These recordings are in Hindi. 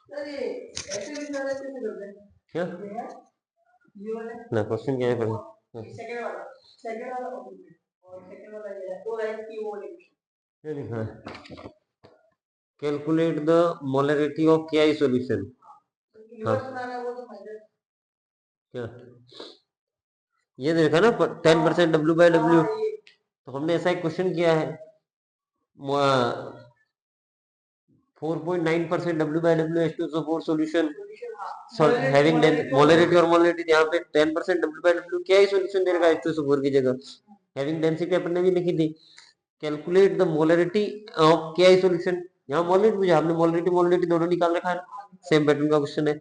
क्या ना क्वेश्चन क्या है पहले? क्या लिखा है? Calculate the molarity of KI solution. हाँ क्या ये देखा ना 10% W/W। तो हमने ऐसा एक क्वेश्चन किया है 4.9% W/W H2SO4 solution having molarity और molarity यहाँ पे 10% W/W क्या ही solution दे रखा है H2SO4 की जगह। having density अपन ने भी लिखी थी। Calculate the molarity of KI solution। यहाँ मोलरिटी मुझे हमने मोलरिटी दोनों निकाल रखा है। सेम पैटर्न का क्वेश्चन है।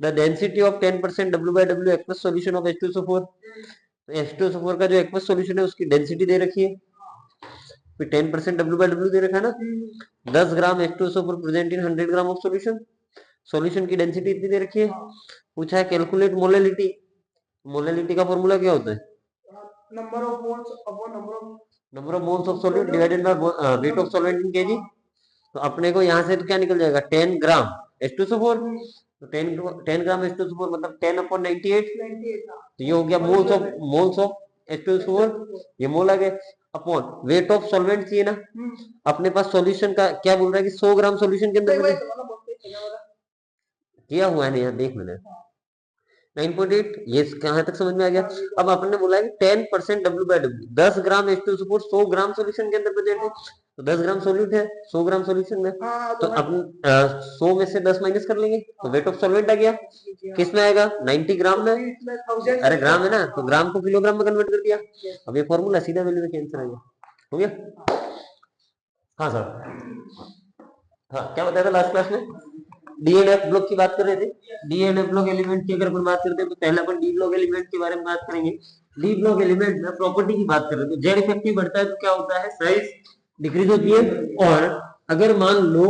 The density of 10% W/W aqueous solution of H2SO4। तो H2SO4 का जो एक्वस सॉल्यूशन है उसकी डेंसिटी दे रखी है। फिर 10% W/W दे रखा है ना। 10 ग्राम H2SO4 present in 100 gram of solution. Solution की डेंसिटी इतनी दे रखी है। पूछा है कैलकुलेट मोलरिटी। मोलरिटी का फॉर्मूला क्या होता है? Number of moles of solute divided by weight of solvent in KG. तो अपने को यहाँ से तो क्या निकल जाएगा 10 ग्राम H2SO4। तो 10 ग्राम H2SO4 मतलब 10/98। तो ये हो गया मोल्स ऑफ H2SO4। ये मोल आ गए अपॉन वेट ऑफ सॉल्वेंट चाहिए ना। अपने पास सॉल्यूशन का क्या बोल रहा है कि 100 ग्राम सॉल्यूशन के अंदर किया हुआ है ना। यहाँ देख मैंने 9.8 ये कहां तक समझ में आ गया। अब अपन ने बोला है कि 10% W/W 10 ग्राम H2SO4 100 ग्राम सॉल्यूशन के अंदर प्रेजेंट है। तो 10 ग्राम सॉल्यूट है 100 ग्राम सॉल्यूशन में। तो अपन 100 में से 10 माइनस कर लेंगे तो वेट ऑफ सॉल्वेंट आ गया। किस में आएगा 90 ग्राम में। अरे ग्राम है ना तो ग्राम को किलोग्राम में कन्वर्ट कर दिया। अब ये फॉर्मूला सीधा वैल्यू में कैंसिल आ गया। हो गया। हाँ सर हाँ क्या बताया था लास्ट क्लास में? डी एंड एफ ब्लॉक की बात कर रहे थे। D and F block element की अगर अपन बात करते हैं तो पहले अपन डी ब्लॉक एलिमेंट के बारे में बात करेंगे। डी ब्लॉक एलिमेंट में प्रॉपर्टी की बात कर रहे थे। तो जेड इफेक्टिव बढ़ता है तो क्या होता है साइज डिक्रीज होती है। और अगर मान लो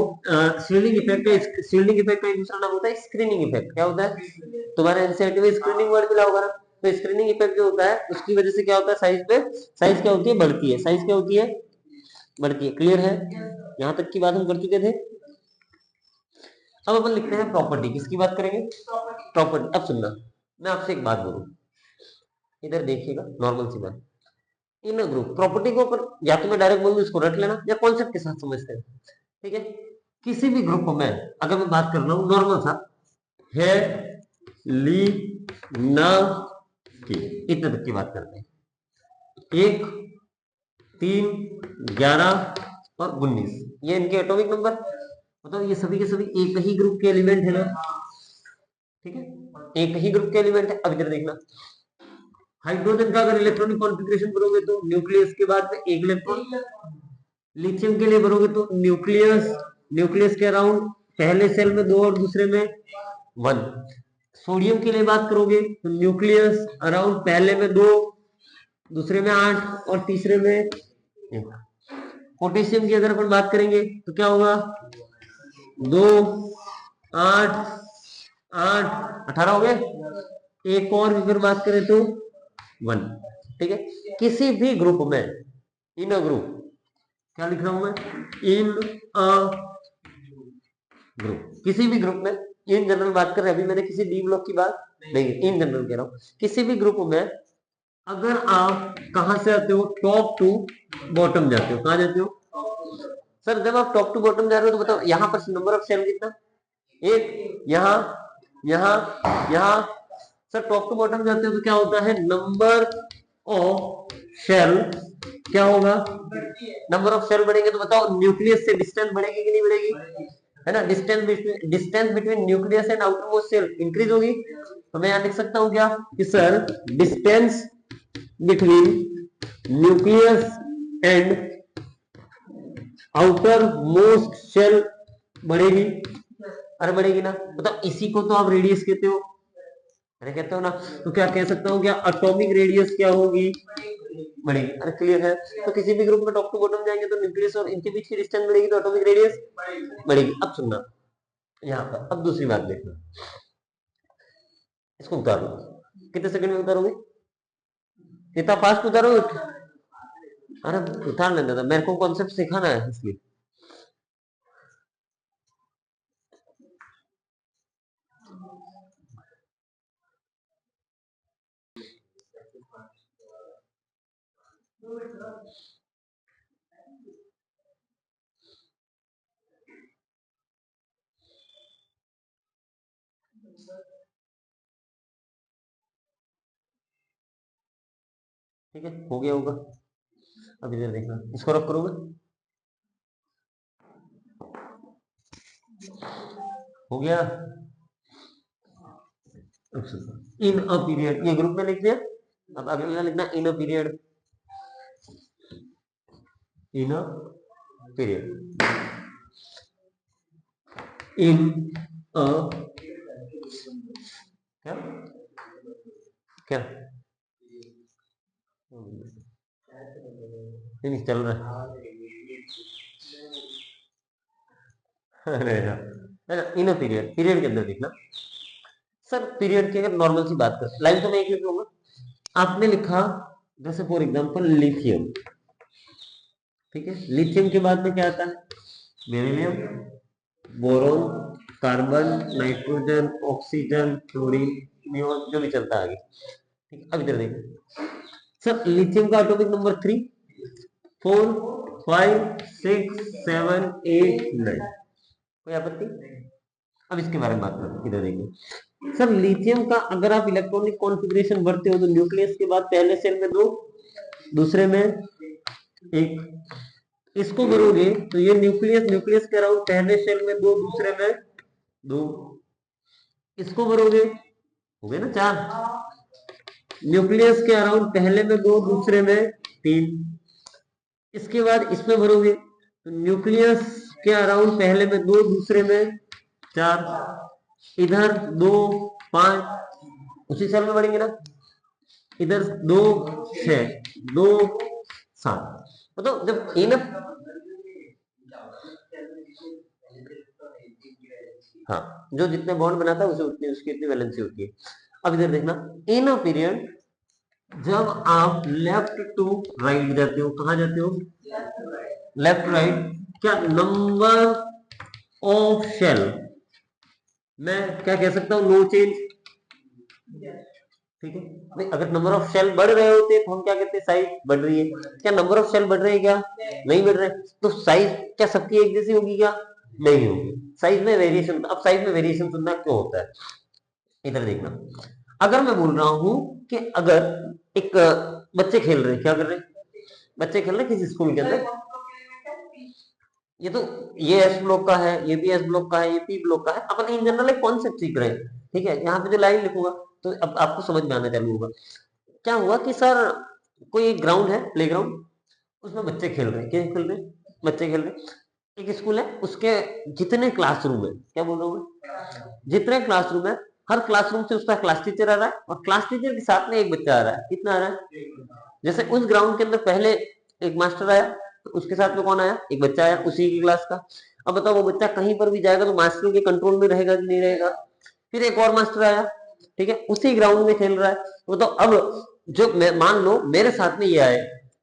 शील्डिंग इफेक्ट है। शील्डिंग इफेक्ट का एक दूसरा नाम होता है स्क्रीनिंग इफेक्ट। क्या होता है तुम्हारे एनसीईआरटी में स्क्रीनिंग वर्ड मिला होगा ना। तो स्क्रीनिंग इफेक्ट जो होता है उसकी वजह से क्या होता है साइज पे साइज क्या होती है बढ़ती है। साइज क्या होती है बढ़ती है। क्लियर है यहां तक की बात हम कर चुके थे। अब अपन लिखते हैं प्रॉपर्टी। किसकी बात करेंगे प्रॉपर्टी। अब सुनना मैं आपसे एक बात बोलूं इधर देखिएगा नॉर्मल सी बात। इन ग्रुप प्रॉपर्टी को अपन या तो मैं डायरेक्ट बोल दूं इसको रट लेना या कॉन्सेप्ट के साथ समझते हैं। ठीक है किसी भी ग्रुप में अगर मैं बात कर रहा हूं नॉर्मल सा है ली ना की इतने तक की बात करते हैं। 1 3 11 और 19 ये इनके एटॉमिक नंबर। मतलब ये सभी के सभी एक ही ग्रुप के एलिमेंट है ना। ठीक है एक ही ग्रुप के एलिमेंट है। अब इधर देखना हाइड्रोजन का अगर इलेक्ट्रॉनिक कॉन्फ़िगरेशन करोगे तो न्यूक्लियस के बाद में एक इलेक्ट्रॉन। लिथियम के लिए भरोगे तो न्यूक्लियस न्यूक्लियस के अराउंड पहले सेल में 2 और दूसरे में 1। सोडियम के लिए बात करोगे तो न्यूक्लियस अराउंड पहले में 2 दूसरे में 8 और तीसरे में 1। पोटेशियम की अगर अपन बात करेंगे तो क्या होगा 2 8 8 18 हो गए। एक और अगर बात करें तो 1। ठीक है किसी भी ग्रुप में इन अ ग्रुप क्या लिख रहा हूं मैं इन अ ग्रुप किसी भी ग्रुप में इन जनरल बात कर रहे हैं। अभी मैंने किसी डी ब्लॉक की बात नहीं इन जनरल कह रहा हूं। किसी भी ग्रुप में अगर आप कहां से आते हो टॉप टू बॉटम जाते हो। कहां जाते हो सर जब आप टॉप टू बॉटम जा रहे हो तो बताओ यहां पर नंबर ऑफ सेल कितना एक यहाँ यहाँ यहाँ सर टॉप टू बॉटम जाते हो तो क्या होता है नंबर ऑफ शेल क्या होगा नंबर ऑफ शेल बढ़ेंगे। तो बताओ न्यूक्लियस से डिस्टेंस बढ़ेगी कि नहीं बढ़ेगी है ना। Distance between nucleus and outermost shell increase होगी। तो मैं यहां लिख सकता हूं क्या कि sir distance between nucleus and outermost shell बढ़ेगी। अरे बढ़ेगी ना मतलब इसी को तो आप रेडियस कहते हो। अरे कहते हो ना तो क्या कह सकता हूँ क्या एटॉमिक रेडियस क्या होगी बढ़ेगी। अरे क्लियर है। तो किसी भी ग्रुप में टॉप टू बॉटम जाएंगे तो न्यूक्लियस और इनके बीच की डिस्टेंस बढ़ेगी तो एटॉमिक रेडियस बढ़ेगी। अब सुनना यहाँ पर अब दूसरी बात देखना इसको उतार लो। कितने सेकंड में उतारोगे इतना फास्ट उतारोगे। अरे उतार लेना था मेरे को कॉन्सेप्ट सिखाना है इसलिए। ठीक है, हो गया होगा। अब इधर देखना, इसको रफ करोगे, हो गया। इन अ पीरियड, ये ग्रुप में लिख दिया। अब अगला लिखना इन a period, in a period, इन अ क्या क्या नहीं चल रहा है। अरे इन अ पीरियड, पीरियड के अंदर देखना सर, पीरियड की अगर नॉर्मल सी बात कर, लाइन तो मैं एक लिख लूंगा। आपने लिखा जैसे फॉर एग्जांपल लिथियम, ठीक है, लिथियम के बाद में क्या आता है, beryllium, boron, carbon, nitrogen, oxygen, chlorine, neon, जो भी चलता है आगे। ठीक, अब इधर देखो सर, लिथियम का एटॉमिक नंबर 3, 4, 5, 6, 7, 8, 9, कोई आपत्ति? अब इसके बारे में बात करते हैं, इधर देखिए सर, लिथियम का अगर आप इलेक्ट्रॉनिक कॉन्फ़िगरेशन बढ़ते हो तो न्यूक्लियस के बाद पहले सेल में 2, दूसरे में 1, इसको करोगे तो ये न्यूक्लियस, न्यूक्लियस के अराउंड पहले सेल में 2, दूसरे में 2, इसको करोगे हो गए ना 4, न्यूक्लियस के अराउंड पहले में 2, दूसरे में 3, इसके बाद इसमें भरोगे तो न्यूक्लियस के अराउंड पहले में 2, दूसरे में 4, इधर 2, 5, उसी सेल में बढ़ेंगे ना, इधर 2, 6, 2, 7, मतलब जब इनफ, हाँ, जो जितने बॉन्ड बनाता है उसे उतनी उसकी इतनी वैलेंसी होती है। अब इधर देखना, इन अ पीरियड जब आप लेफ्ट टू राइट जाते हो, कहा जाते हो, लेफ्ट राइट, क्या नंबर ऑफ शेल, मैं क्या कह सकता हूं, नो चेंज, ठीक है। नहीं, अगर नंबर ऑफ शेल बढ़ रहे होते तो हम क्या कहते हैं, साइज बढ़ रही है। क्या नंबर ऑफ शेल बढ़ रहे हैं क्या, नहीं बढ़ रहे, तो साइज क्या सबकी एक जैसी होगी क्या, नहीं होगी, साइज में वेरिएशन। अब साइज में वेरिएशन सुनना क्यों होता है, इधर देखना, अगर मैं बोल रहा हूं कि अगर एक बच्चे खेल रहे हैं, क्या कर रहे हैं, बच्चे खेल रहे हैं किसी स्कूल के अंदर, ये तो ये एस ब्लॉक का है, ये भी एस ब्लॉक का है, ये पी ब्लॉक का है, अपन इन जनरल एक कॉन्सेप्ट सीख रहे हैं, ठीक है। यहाँ पे जो लाइन लिखूंगा तो अब आपको समझ में आना चालू होगा। क्या हुआ कि सर, कोई एक ग्राउंड है, प्ले ग्राउंड, उसमें बच्चे खेल रहे हैं, क्या खेल रहे हैं, बच्चे खेल रहे हैं, एक स्कूल है, उसके जितने क्लासरूम है, क्या बोल रहा हूँ मैं, जितने क्लासरूम है, हर क्लासरूम से उसका क्लास टीचर आ रहा है और क्लास टीचर के साथ में एक बच्चा आ रहा है, कितना आ रहा है, जैसे उस ग्राउंड के अंदर पहले एक मास्टर आया तो उसके साथ में कौन आया, एक बच्चा आया उसी की क्लास का। अब बताओ वो बच्चा कहीं पर भी जाएगा तो मास्टर के कंट्रोल में रहेगा कि नहीं रहेगा, फिर एक और मास्टर आया, ठीक है, उसी ग्राउंड में खेल रहा है, बताओ अब जो मान लो मेरे साथ में ये आए,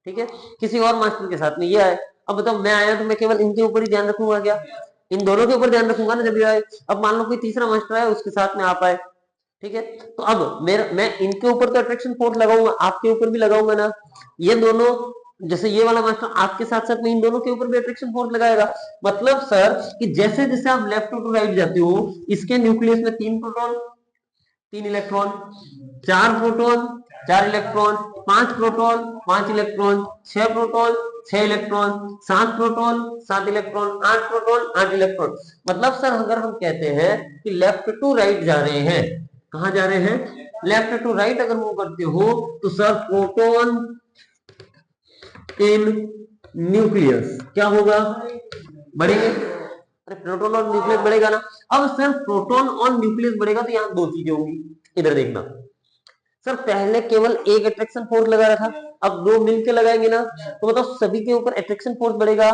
ठीक है, किसी और मास्टर के साथ में ये आए, अब बताओ मैं आया तो मैं केवल इनके ऊपर ही ध्यान रखूंगा क्या, इन दोनों के ऊपर ध्यान रखूंगा ना जब ये आए। अब मान लो कोई तीसरा मास्टर आया उसके साथ में आप आए, ठीक है, तो अब मेरा मैं इनके ऊपर तो अट्रैक्शन फोर्स लगाऊंगा, आपके ऊपर भी लगाऊंगा ना, ये दोनों, जैसे ये वाला मास्टर आपके साथ साथ में इन दोनों के ऊपर भी अट्रैक्शन फोर्स लगाएगा। मतलब सर कि जैसे जैसे आप लेफ्ट टू राइट जाते हो, इसके न्यूक्लियस में 3 proton, 3 electron, 4 proton, 4 electron, 5 proton, 5 electron, 6 proton, 6 electron, 7 proton, 7 electron, 8 proton, 8 electron. मतलब सर अगर हम कहते हैं कि लेफ्ट टू राइट जा रहे हैं, कहा जा रहे हैं, लेफ्ट टू राइट अगर मूव करते हो तो सर प्रोटॉन इन न्यूक्लियस क्या होगा, बढ़ेंगे, अरे प्रोटॉन और न्यूक्लियस बढ़ेगा ना। अब सर प्रोटॉन और न्यूक्लियस बढ़ेगा तो यहां दो चीजें होंगी, इधर देखना सर, पहले केवल एक अट्रैक्शन फोर्स लगा रखा, अब दो मिलके लगाएंगे ना, तो मतलब सभी के ऊपर अट्रैक्शन फोर्स बढ़ेगा,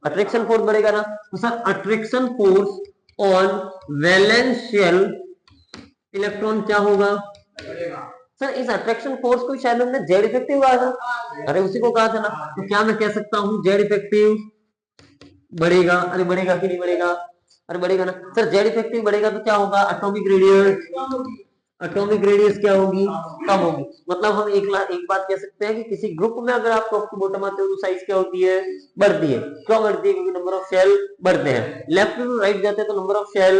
अट्रैक्शन फोर्स बढ़ेगा ना, तो sir attraction force on वैलेंशियल electron क्या होगा, सर इस अट्रैक्शन फोर्स को शायद हमने जेड इफेक्टिव कहा था, अरे उसी को कहा था ना, तो क्या मैं कह सकता हूं जेड इफेक्टिव बढ़ेगा, अरे बढ़ेगा कि नहीं बढ़ेगा, अरे बढ़ेगा ना सर, जेड इफेक्टिव बढ़ेगा तो क्या होगा, एटॉमिक रेडियस क्या होगी, कम होगी। मतलब हम एक बात कह सकते हैं कि किसी ग्रुप में अगर आप टॉप टू बॉटम आते हो तो साइज क्या होती है, बढ़ती है। क्यों बढ़ती है, क्योंकि नंबर ऑफ शेल बढ़ते हैं। लेफ्ट टू राइट जाते हैं तो नंबर ऑफ शेल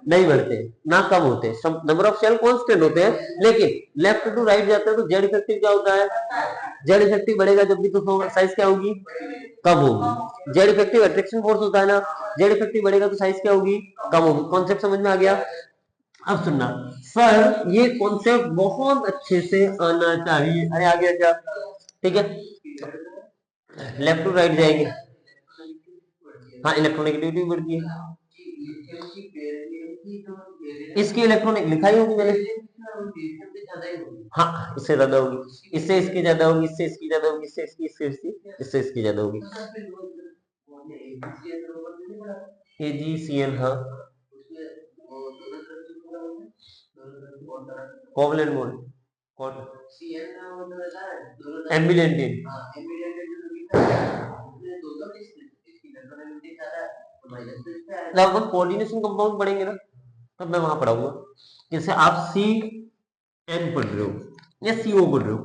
नहीं बढ़ते ना कम होते, नंबर ऑफ शेल कांस्टेंट होते हैं। लेकिन लेफ्ट टू राइट जाते हैं तो जेड इफेक्टिव क्या होता है, जेड इफेक्टिव बढ़ेगा जब भी तो साइज क्या होगी, कम होगी। जेड इफेक्टिव अट्रैक्शन फोर्स होता है ना, जेड इफेक्टिव बढ़ेगा तो साइज क्या होगी, कम होगी। कॉन्सेप्ट समझ में आ गया। अब सुनना सर, ये कॉन्सेप्ट बहुत अच्छे से आना चाहिए। अरे आ गया क्या, ठीक है। लेफ्ट टू राइट जाएंगे, हाँ इलेक्ट्रोनेगेटिविटी बढ़ती है, इसकी इलेक्ट्रॉनिक लिखाई होगी मैंने, हाँ इससे ज्यादा होगी, इससे इसकी ज्यादा होगी, इससे इसकी ज्यादा होगी, इससे इसकी, इससे इसकी ज्यादा होगी। AgCl, हाँ कोवलेंट बॉन्ड, एम्बिडेंटिन। जब अपन कोऑर्डिनेशन कंपाउंड पढ़ेंगे ना तब मैं वहां पढ़ाऊंगा। जैसे आप CN पढ़ रहे हो या CO पढ़ रहे हो,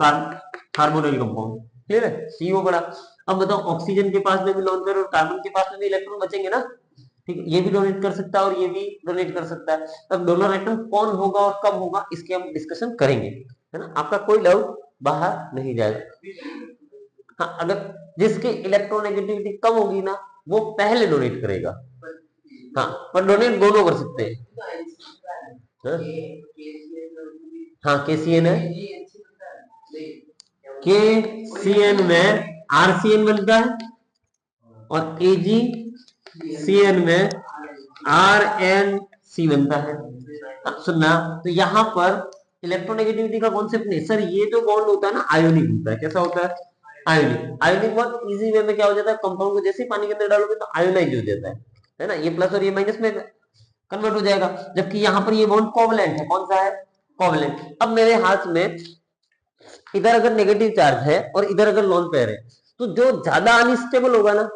कार्बोनिल कंपाउंड, क्लियर है, CO पढ़ा। अब बताओ ऑक्सीजन के पास में भी लोन पेयर और कार्बन के पास में भी इलेक्ट्रॉन बचेंगे ना, ठीक है। ये भी डोनेट कर सकता है और ये भी डोनेट कर सकता है। अब डोनर एटम कौन होगा और कब होगा इसके हम डिस्कशन करेंगे, है ना। आपका कोई डाउट बाहर नहीं जाएगा। हाँ, अगर जिसकी इलेक्ट्रोनेगेटिविटी कम होगी ना वो पहले डोनेट करेगा। हाँ, पर डोनेट दोनों कर सकते हैं। हाँ, हाँ KCN है, KCN में RCN बनता है और AgCN में RNC बनता है। सुनना, तो यहाँ पर इलेक्ट्रोनेगेटिविटी का कॉन्सेप्ट नहीं सर, ये जो बॉन्ड होता है ना आयोनिक होता है। कैसा होता है, आयोनिक। आयोनिक बहुत इजी वे में क्या हो जाता है, कंपाउंड को जैसे ही पानी के अंदर डालोगे तो आयोनाइज हो जाता है ना, ये प्लस और ये माइनस में कन्वर्ट हो जाएगा। जबकि यहाँ पर ये बॉन्ड कोवलेंट है, कौन सा है, कोवलेंट। अब मेरे हाथ में इधर अगर नेगेटिव चार्ज है और इधर अगर लोन पेयर है तो जो ज्यादा अनस्टेबल होगा ना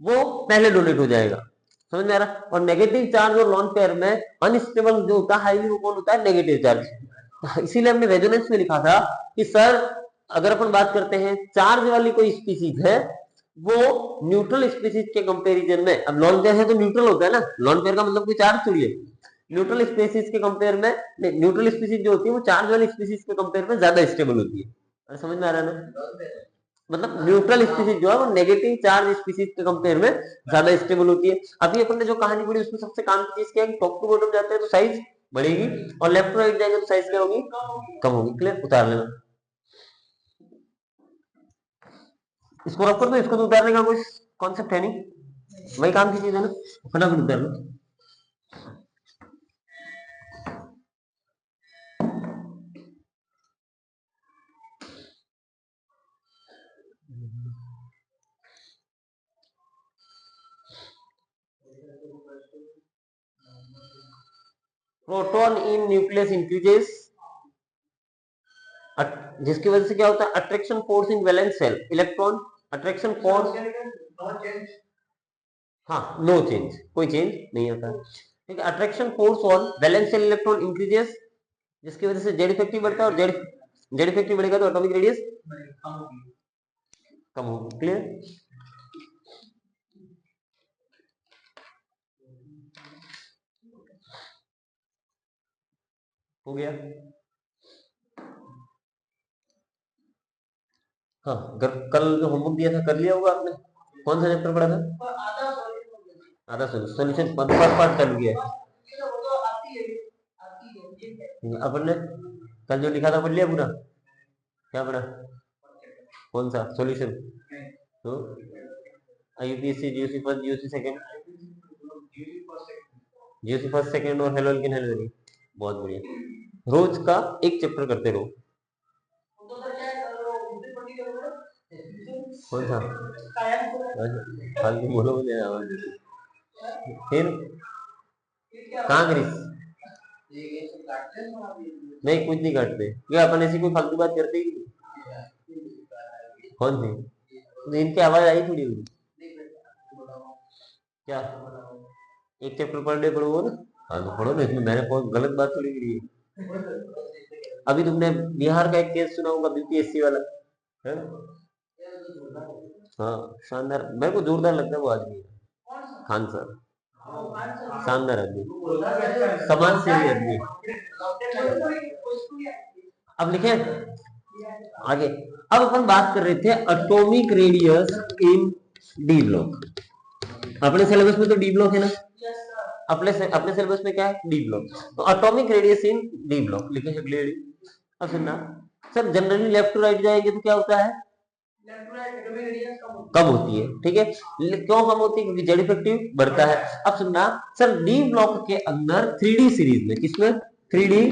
वो पहले डोनेट हो जाएगा, समझ में आ रहा। और नेगेटिव चार्ज और लोन पेयर में अनस्टेबल जो होता है हाईली, वो कौन होता है, नेगेटिव चार्ज। इसीलिए हमने रेजोनेंस में लिखा था कि सर अगर अपन बात करते हैं चार्ज वाली कोई स्पीसीज है वो न्यूट्रल स्पीसीज के कंपैरिजन में, अब लोन पेयर है तो न्यूट्रल होता है ना, लोन पेयर का मतलब कोई चार्ज थोड़ी है। न्यूट्रल स्पीसीज के कंपेयर में, न्यूट्रल स्पीसीज जो होती है वो चार्ज वाली स्पीसीज के कंपेयर में ज्यादा स्टेबल होती है। अरे समझ में आ रहा है ना, मतलब न्यूट्रल स्पीसीज जो है वो नेगेटिव चार्ज स्पीसीज के कंपेयर में ज्यादा स्टेबल होती है। अभी अपन ने जो कहानी पढ़ी उसमें सबसे काम की चीज क्या है, टॉप टू बॉटम जाते हैं तो साइज बढ़ेगी और लेफ्ट टू राइट जाएंगे तो साइज क्या होगी, कम होगी। क्लियर, उतार लेना इसको, रख कर दो इसको, तो उतारने का कोई कॉन्सेप्ट है नहीं, वही काम की चीज है ना, फटाफट उतार लो। प्रोटॉन इन न्यूक्लियस इंक्रीजेस, जिसकी वजह से क्या होता है, attraction force in valence shell, electron attraction force, हाँ नो चेंज, कोई चेंज नहीं आता है, ठीक है। Attraction force on valence shell electron increases, जिसकी वजह से जेड इफेक्टिव बढ़ता है और जेड इफेक्टिव बढ़ेगा तो एटॉमिक रेडियस कम होगी। क्लियर, हो गया। हाँ, कल जो होमवर्क दिया था कर लिया होगा आपने, कौन सा चैप्टर पढ़ा था, आधा सॉल्यूशन पार्ट कर लिया है। अपन ने कल जो लिखा था पढ़ लिया पूरा, क्या पढ़ा, कौन सा सॉल्यूशन, तो UPSC GOC first GOC second, GOC first second और हेलो एल्केन हेलो एल्केन, बहुत बढ़िया। रोज का एक चैप्टर करते रहो। कौन सा, फालतू बोलो मुझे आवाज देती। फिर कहाँ ग्रीस, नहीं कुछ नहीं काटते, क्या अपन ऐसी कोई फालतू बात करते ही नहीं। कौन थी, इनकी आवाज आई थोड़ी हुई क्या, एक चैप्टर पर डे पढ़ो ना। हाँ तो पढ़ो ना, इसमें मैंने बहुत गलत बात थोड़ी करी है। अभी तुमने बिहार का एक केस सुना होगा, बीपीएससी वाला है। हाँ शानदार, मेरे को जोरदार लगता है वो आदमी, खान सर, शानदार आदमी, समाज सेवी आदमी। अब लिखे आगे। अब अपन बात कर रहे थे atomic radius in D block. अपने सिलेबस में तो डी ब्लॉक है ना, अपने सिलेबस में क्या है, डी ब्लॉक। तो atomic radius in D block लिखे हैं क्लियरली। अब सुनना sir, generally left to right जाएंगे तो क्या होता है, कम होती है, ठीक है। क्यों कम होती है, क्योंकि जेड इफेक्टिव बढ़ता है। अब सुनना सर, डी ब्लॉक के अंदर 3D सीरीज में, किसमें 3D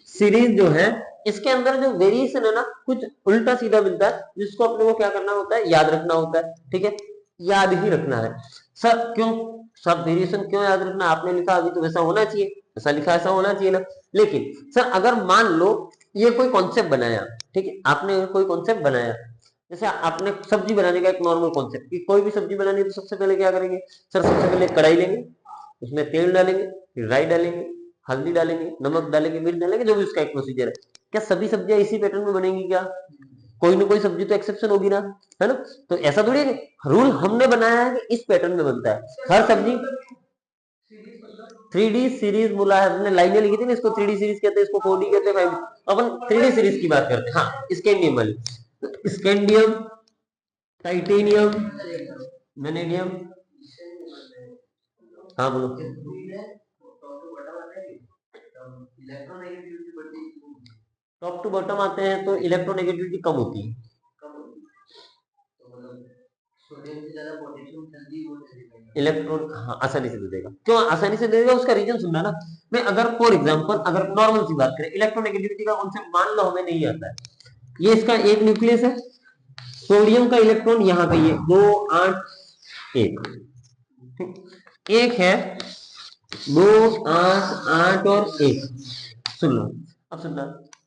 सीरीज जो है, इसके अंदर जो वेरिएशन है ना, कुछ उल्टा सीधा मिलता है, जिसको अपने को क्या करना होता है, याद रखना होता है, ठीक है, याद ही रखना है। सर क्यों, सब वेरिएशन क्यों याद रखना, आपने लिखा अभी तो वैसा होना चाहिए, ऐसा लिखा ऐसा होना चाहिए ना। लेकिन सर अगर मान लो ये कोई कॉन्सेप्ट बनाया, ठीक है, आपने कोई कॉन्सेप्ट बनाया, जैसे आपने सब्जी बनाने का एक नॉर्मल कॉन्सेप्ट, कि कोई भी सब्जी बनानी है तो सबसे पहले क्या करेंगे सर, सबसे पहले कढ़ाई लेंगे, उसमें तेल डालेंगे, फिर राई डालेंगे, हल्दी डालेंगे, नमक डालेंगे, मिर्च डालेंगे, जो भी उसका एक प्रोसीजर है। क्या सभी सब्जियां इसी पैटर्न में बनेंगी क्या, कोई ना कोई सब्जी तो एक्सेप्शन होगी ना, है ना। तो ऐसा थोड़ी है, रूल हमने बनाया है कि इस पैटर्न में बनता है हर सब्जी। 3D सीरीज बोला है, हमने लाइनें लिखी थी ना, इसको 3D सीरीज कहते हैं, इसको 4D कहते हैं, 5D। अपन 3D सीरीज की बात करते हैं। हाँ स्कैंडियम वाली, स्कैंडियम, टाइटेनियम, वेनेडियम। हाँ बोलो। टॉप टू बॉटम आते हैं तो इलेक्ट्रोनेगेटिविटी कम होती है। इलेक्ट्रॉन हाँ आसानी से दे देगा, क्यों आसानी से दे देगा, उसका रीजन सुनना ना। मैं अगर फॉर एग्जांपल अगर नॉर्मल सी बात करें, इलेक्ट्रोनेगेटिविटी का कॉन्सेप्ट मान लो हमें नहीं आता है, ये इसका एक न्यूक्लियस है, सोडियम का इलेक्ट्रॉन यहाँ पे ये 2 8 1, एक है 2 8 8 और 1। सुन लो, अब सुनना,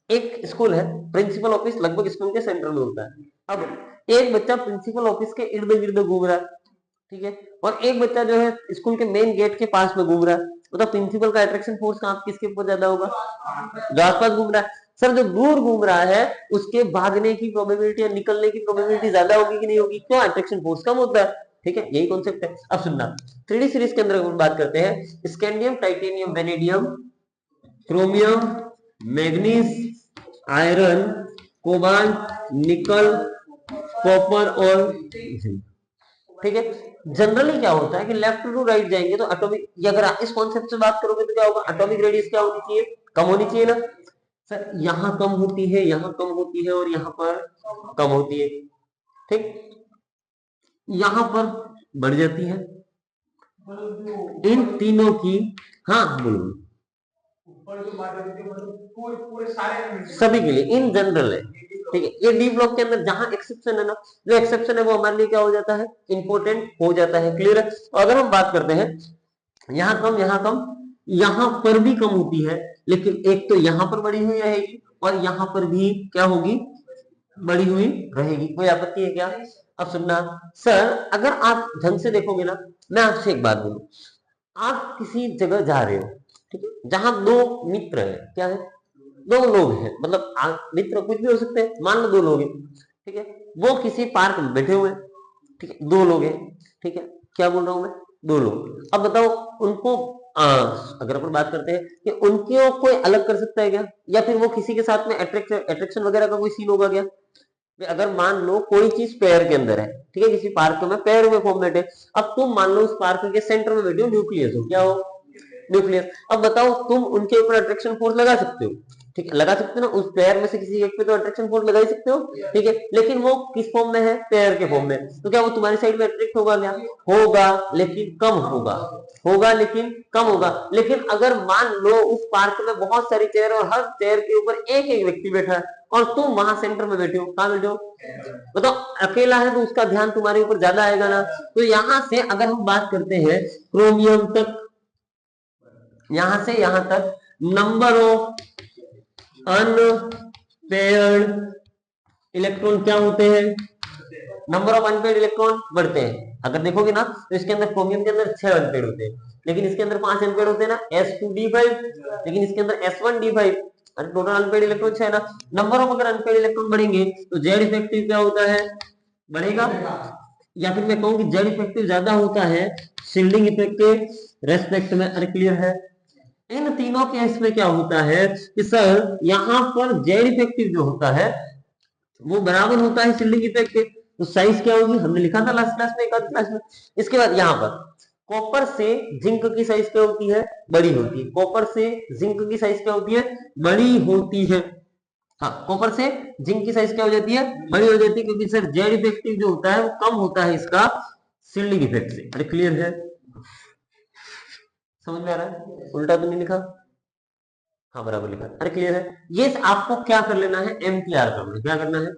एक स्कूल है, प्रिंसिपल ऑफिस लगभग स्कूल के सेंटर में होता है। अब एक बच्चा प्रिंसिपल ऑफिस के इर्द गिर्द घूम रहा है, ठीक है, और एक बच्चा जो है स्कूल के मेन गेट के पास में घूम रहा है। मतलब प्रिंसिपल का अट्रैक्शन फोर्स कहाँ किसके ऊपर ज्यादा होगा, जो आसपास घूम रहा है। सर जो दूर घूम रहा है उसके भागने की प्रोबेबिलिटी या निकलने की प्रोबेबिलिटी ज्यादा होगी कि नहीं होगी, क्यों, अट्रैक्शन फोर्स कम होता है, ठीक है, यही कॉन्सेप्ट है। अब सुनना, 3D सीरीज के अंदर हम बात करते हैं, scandium, titanium, vanadium, chromium, manganese, iron, cobalt, निकल, कॉपर और जिंक, ठीक है। जनरली क्या होता है कि लेफ्ट टू राइट जाएंगे तो एटॉमिक, अगर इस कॉन्सेप्ट से बात करोगे तो क्या होगा, एटॉमिक रेडियस क्या होनी चाहिए, कम होनी चाहिए ना। सर यहाँ कम होती है, यहाँ कम होती है, और यहाँ पर कम होती है, ठीक, यहाँ पर बढ़ जाती है, इन तीनों की, हाँ बोलो, सभी के लिए इन जनरल है, ठीक है। ये डी ब्लॉक के अंदर जहां एक्सेप्शन है ना, जो एक्सेप्शन है वो हमारे लिए क्या हो जाता है, इंपॉर्टेंट हो जाता है, क्लियर है। और अगर हम बात करते हैं यहाँ कम, यहाँ कम, यहाँ पर भी कम होती है, लेकिन एक तो यहाँ पर बढ़ी हुई रहेगी और यहाँ पर भी क्या होगी, बढ़ी हुई रहेगी। कोई आपत्ति है क्या। अब सुनना सर, अगर आप ढंग से देखोगे ना, मैं आपसे एक बात बोलूं, आप किसी जगह जा रहे हो, ठीक है, जहां दो मित्र है, क्या है, दो लोग हैं, मतलब मित्र कुछ भी हो सकते हैं, मान लो दो लोग हैं, ठीक है, वो किसी पार्क में बैठे हुए हैं, ठीक है, दो लोग हैं, ठीक है, क्या बोल रहा हूं मैं, दो लोग। अब बताओ उनको अगर अपन बात करते हैं कि उनको कोई अलग कर सकता है क्या, या फिर वो किसी के साथ में अट्रैक्शन वगैरह का कोई सीन होगा क्या। अगर मान लो कोई चीज पेयर के अंदर है, ठीक है, किसी पार्क में पेयर में फॉर्म बैठे, अब तुम मान लो उस पार्क के सेंटर में बैठे हो, न्यूक्लियस हो, क्या हो, न्यूक्लियस। अब बताओ तुम उनके ऊपर अट्रैक्शन फोर्स लगा सकते हो, ठीक है, लगा सकते हो ना, उस पेयर में से किसी एक पे तो अट्रैक्शन फोर्स लगा ही सकते हो, ठीक है, लेकिन वो किस फॉर्म में है, पेयर के फॉर्म में, तो क्या वो तुम्हारी साइड में अट्रैक्ट होगा क्या, होगा, लेकिन कम होगा, होगा लेकिन कम होगा। लेकिन अगर मान लो उस पार्क में बहुत सारी चेयर और हर चेयर के ऊपर एक एक व्यक्ति बैठा है और तुम वहां सेंटर में बैठे हो, कहां बैठे हो, बताओ, अकेला है तो उसका ध्यान तुम्हारे ऊपर ज्यादा आएगा ना। तो यहां से अगर हम बात करते हैं क्रोमियम तक, यहां से यहां तक नंबर ऑफ अनपेयर्ड इलेक्ट्रॉन क्या होते हैं, नंबर ऑफ अनपेड इलेक्ट्रॉन बढ़ते हैं। अगर देखोगे ना तो इसके अंदर क्रोमियम के अंदर 6 अनपेड होते हैं, लेकिन इसके अंदर 5 अनपेड होते हैं ना, s2d5, लेकिन इसके अंदर s1d5, अरे टोटल अनपेड इलेक्ट्रॉन 6 ना। नंबर ऑफ अगर अनपेड इलेक्ट्रॉन बढ़ेंगे तो जेड इफेक्टिव क्या होता है, बढ़ेगा, या फिर मैं कहूँ कि जेड इफेक्टिव ज्यादा होता है शील्डिंग इफेक्ट के रेस्पेक्ट में। अरे क्लियर है। इन तीनों केस में क्या होता है कि सर यहाँ पर जेड इफेक्टिव जो होता है वो बराबर होता है शील्डिंग इफेक्ट के। तो साइज क्या होगी, हमने लिखा था लास्ट क्लास में, एक आधी क्लास में। इसके बाद यहाँ पर कॉपर से जिंक की साइज क्या होती है, बड़ी होती है। कॉपर से जिंक की साइज क्या होती है, बड़ी होती है। हाँ, कॉपर से जिंक की साइज क्या हो जाती है, बड़ी हो जाती है, क्योंकि सर जेड इफेक्टिव जो होता है वो कम होता है इसका शील्डिंग इफेक्ट से। अरे क्लियर है, समझ में आ रहा है, उल्टा तो नहीं लिखा, हाँ बराबर लिखा। अरे क्लियर है। ये आपको क्या कर लेना है, एमटीआर करना है। क्या करना है,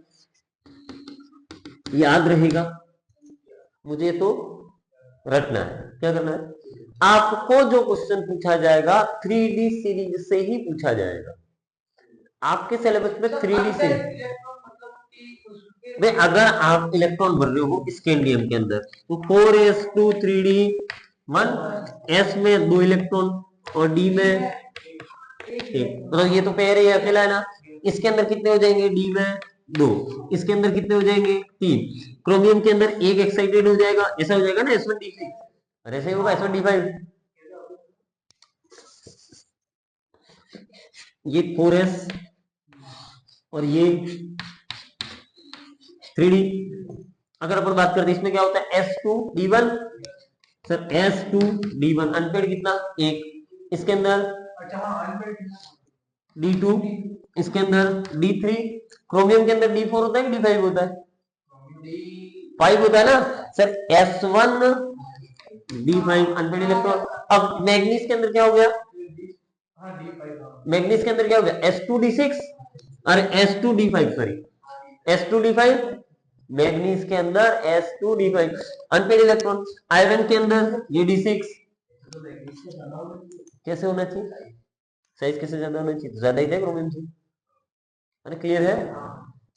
याद रहेगा, मुझे तो रटना है। क्या करना है, आपको जो क्वेश्चन पूछा जाएगा 3D सीरीज से ही पूछा जाएगा। आपके सिलेबस में 3D सीरीज में अगर आप इलेक्ट्रॉन भर रहे हो स्कैंडियम के अंदर तो 4s2 3d1, s में 2 इलेक्ट्रॉन और d में मतलब ये तो पेयर ही अकेला है ना। इसके अंदर कितने हो जाएंगे, डी में 2, इसके अंदर कितने हो जाएंगे 3, क्रोमियम के अंदर एक एक्साइटेड हो जाएगा, ऐसा हो जाएगा ना s1d3, और ऐसे ही होगा s1d5। ये 4s और ये 3d। अगर अपन बात करते हैं इसमें क्या होता है s2d1, सर s2d1 अनपेड कितना, एक, इसके अंदर d2, इसके अंदर d3, क्रोमियम के अंदर d4 होता है कि d5 होता है, 5 होता है ना sir, s1 d5 unpaired electron. अब मैग्नीज के अंदर क्या हो गया, मैग्नीज के अंदर क्या हो गया s2d6, अरे s2d5 सॉरी s2d5, मैग्नीज के अंदर s2d5 अनपेड इलेक्ट्रॉन। आयरन के अंदर ये d6, कैसे होना चाहिए, साइज कैसे ज्यादा होना चाहिए, ज्यादा ही था क्रोमियम से। अरे क्लियर है,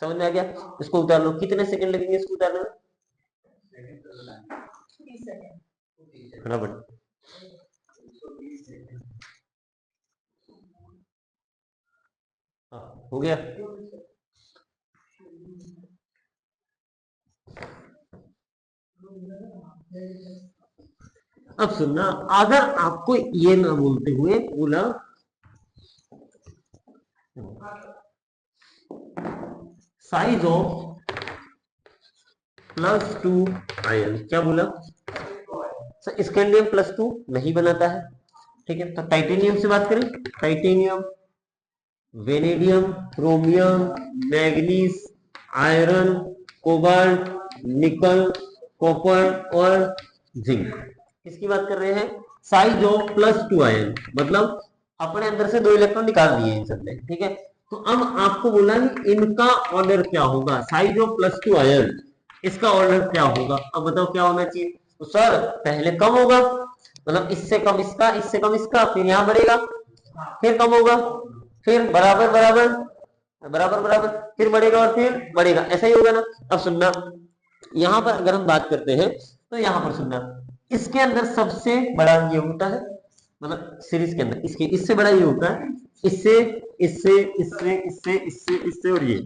समझ में आ गया। इसको उतार लो, कितने सेकंड लगेंगे इसको उतारने में, फटाफट। हाँ, हो गया। अब सुनना, अगर आपको ये ना बोलते हुए बोला साइज ऑफ +2 आयन, क्या बोला सर, स्कैंडियम +2 नहीं बनाता है, ठीक है। तो टाइटेनियम से बात करें, titanium, vanadium, chromium, manganese, iron, cobalt, निकल, कॉपर और जिंक, किसकी बात कर रहे हैं, साइज ऑफ +2 आयन, मतलब अपने अंदर से 2 इलेक्ट्रॉन निकाल दिए इन सबने, ठीक है। तो अब आपको बोला कि इनका ऑर्डर क्या होगा, साइज ऑफ +2 आयन, इसका ऑर्डर क्या होगा। अब बताओ क्या होना चाहिए, तो सर पहले कम होगा, मतलब इससे कम इसका, इससे कम इसका, फिर यहाँ बढ़ेगा, फिर कम होगा, फिर बराबर बराबर बराबर बराबर, फिर बढ़ेगा और फिर बढ़ेगा, ऐसा ही होगा ना। अब सुनना, यहाँ पर अगर हम बात करते हैं तो यहाँ पर सुनना, इसके अंदर सबसे बड़ा ये होता है, मतलब सीरीज के अंदर इसके इससे बड़ा ये होता है, इससे इससे इससे इससे इससे इससे और ये,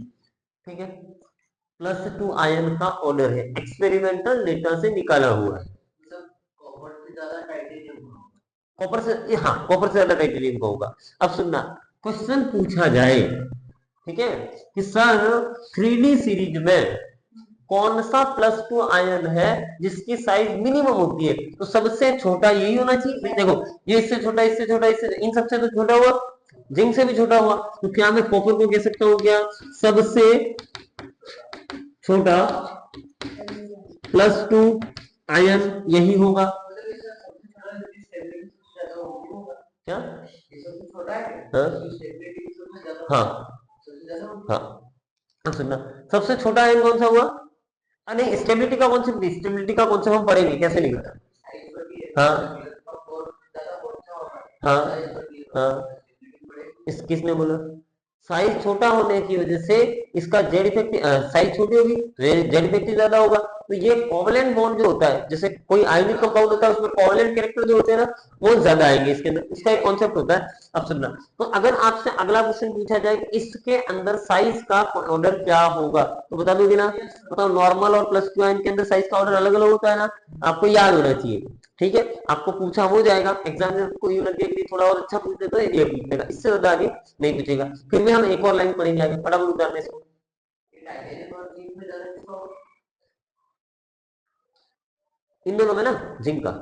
ठीक है। +2 आयन का ऑर्डर है, एक्सपेरिमेंटल डेटा से निकाला हुआ है। कॉपर से, हाँ कॉपर से ज्यादा टाइटेनियम का होगा। अब सुनना, क्वेश्चन पूछा जाए, ठीक है, कि सर 3D सीरीज में कौन सा +2 आयन है जिसकी साइज मिनिमम होती है, तो सबसे छोटा यही होना चाहिए। देखो ये इससे छोटा, इससे छोटा, इससे, इन सबसे तो छोटा हुआ, जिंक से भी छोटा हुआ, तो क्या मैं कॉपर को कह सकता हूँ क्या सबसे छोटा +2 आयन यही होगा, क्या, हाँ हाँ हाँ, सुनना, सबसे छोटा आयन कौन सा हुआ, नहीं स्टेबिलिटी का कॉन्सेप्ट, स्टेबिलिटी का कॉन्सेप्ट हम पढ़ेंगे कैसे निकलता, हाँ हाँ हाँ, इस किसने बोला, साइज छोटा होने की वजह से इसका जेड इफेक्ट, साइज छोटी होगी, जेड इफेक्ट ज्यादा होगा। तो ये कोवलेंट बॉन्ड जो होता है, जैसे कोई आयनिक कंपाउंड होता है उसमें कोवलेंट कैरेक्टर जो होते हैं ना, वो ज्यादा आएंगे इसके अंदर। इसका एक कॉन्सेप्ट होता है। अब सुनना, तो अगर आपसे अगला क्वेश्चन पूछा जाए कि इसके अंदर साइज का ऑर्डर क्या होगा, तो बता दोगे ना? बताओ, नॉर्मल और प्लस क्यू आयन के अंदर साइज का ऑर्डर अलग अलग होता है ना, आपको याद होना चाहिए। ठीक है, आपको पूछा हो जाएगा एग्जाम में, कोई लगे कि थोड़ा और अच्छा पूछ दे तो ये पूछ देगा, इससे ज्यादा आगे नहीं पूछेगा। फिर भी हम एक और लाइन पढ़ेंगे आगे, फटाफट उतारने से। इन दोनों में ना जिंक का।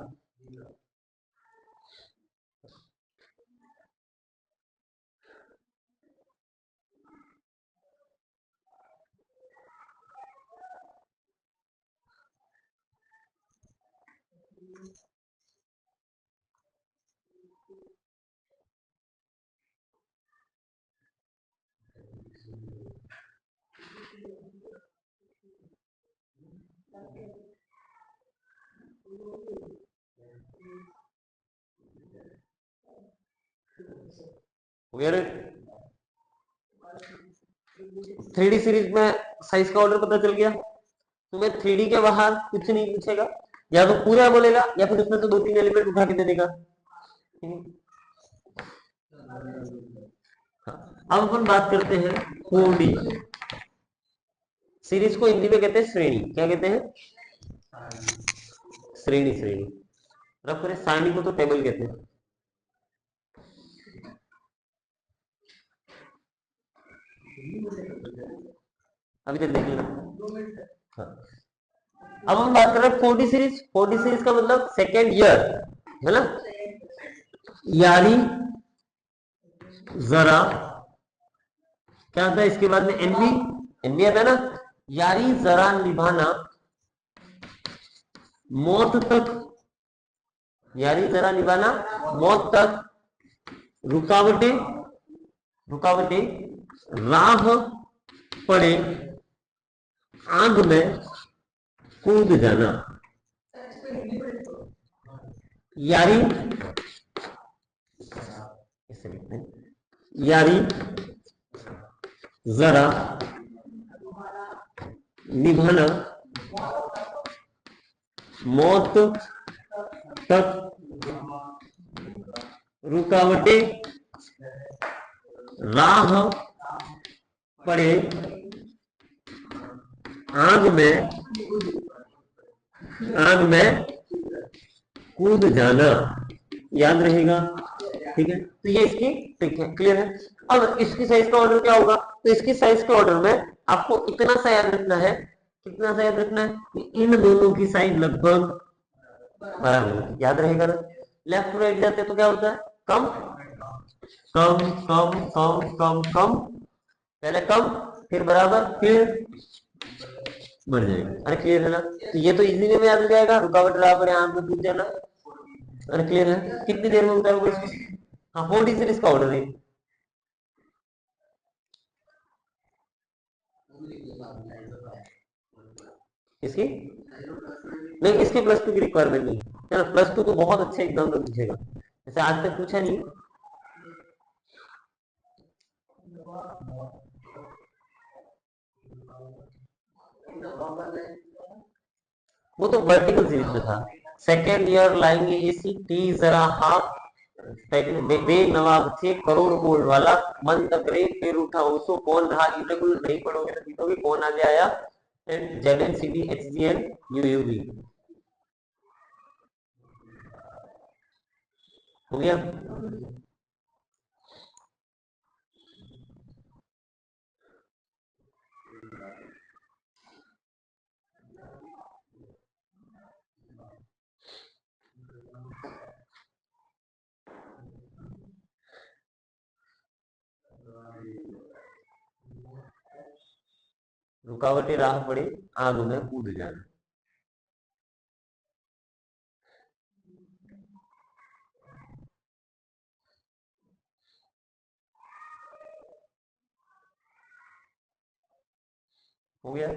थ्री डी सीरीज में साइज का ऑर्डर पता चल गया तुम्हें। थ्री डी के बाहर कुछ नहीं पूछेगा, या तो पूरा बोलेगा या फिर उसमें से दो तीन एलिमेंट उठा के दे देगा। हाँ, अब अपन बात करते हैं 4D सीरीज को। हिंदी में कहते हैं श्रेणी। क्या कहते हैं? श्रेणी। श्रेणी रफ करें, सारणी को तो टेबल कहते हैं। अभी तक देख लेना। हाँ। अब हम बात कर रहे हैं 4D सीरीज। 4D सीरीज का मतलब सेकेंड ईयर है ना। यारी जरा, क्या आता है इसके बाद में? एनवी। एनवी आता है ना। यारी जरा निभाना मौत तक, यारी जरा निभाना मौत तक, रुकावटें, रुकावटें राह पड़े, आग में कूद जाना। यारी, यारी जरा निभाना मौत तक, रुकावटें राह पड़े, आग में, आग में कूद जाना। याद रहेगा? ठीक है, तो ये इसकी ट्रिक है। क्लियर है? अब इसकी साइज का ऑर्डर क्या होगा? तो इसकी साइज के ऑर्डर में आपको इतना सा याद रखना है। कितना सा याद रखना है? कि इन दोनों की साइज लगभग बराबर। याद रहेगा ना? लेफ्ट राइट जाते तो क्या होता है? कम कम कम कम कम कम, पहले कम फिर बराबर फिर बढ़ जाएगा। अरे क्लियर है ना? तो ये तो इजीली में याद हो जाएगा, रुकावट बराबर यहाँ पे पूछ जाना। अरे क्लियर है? कितनी देर में होता है वो इसको? हाँ, 4D सीरीज का ऑर्डर है इसकी। नहीं, इसके प्लस टू की रिक्वायरमेंट नहीं है ना। प्लस टू तो बहुत अच्छे एग्जाम में पूछेगा, जैसे आज तक पूछा नहीं। वो तो वर्टिकल सीरीज में था। सेकेंड ईयर लाएंगे एसी टी जरा हाथ, बे नवाब थे करोड़ बोल वाला, मन तक रे फिर उठा उसो कौन रहा इरेगुलर। नहीं पढ़ोगे तो पीटोगे। कौन आगे आया? And Z N C D H G N U U B. हो गया? रुकावटें राह पड़े, आग में कूद जाना। हो गया?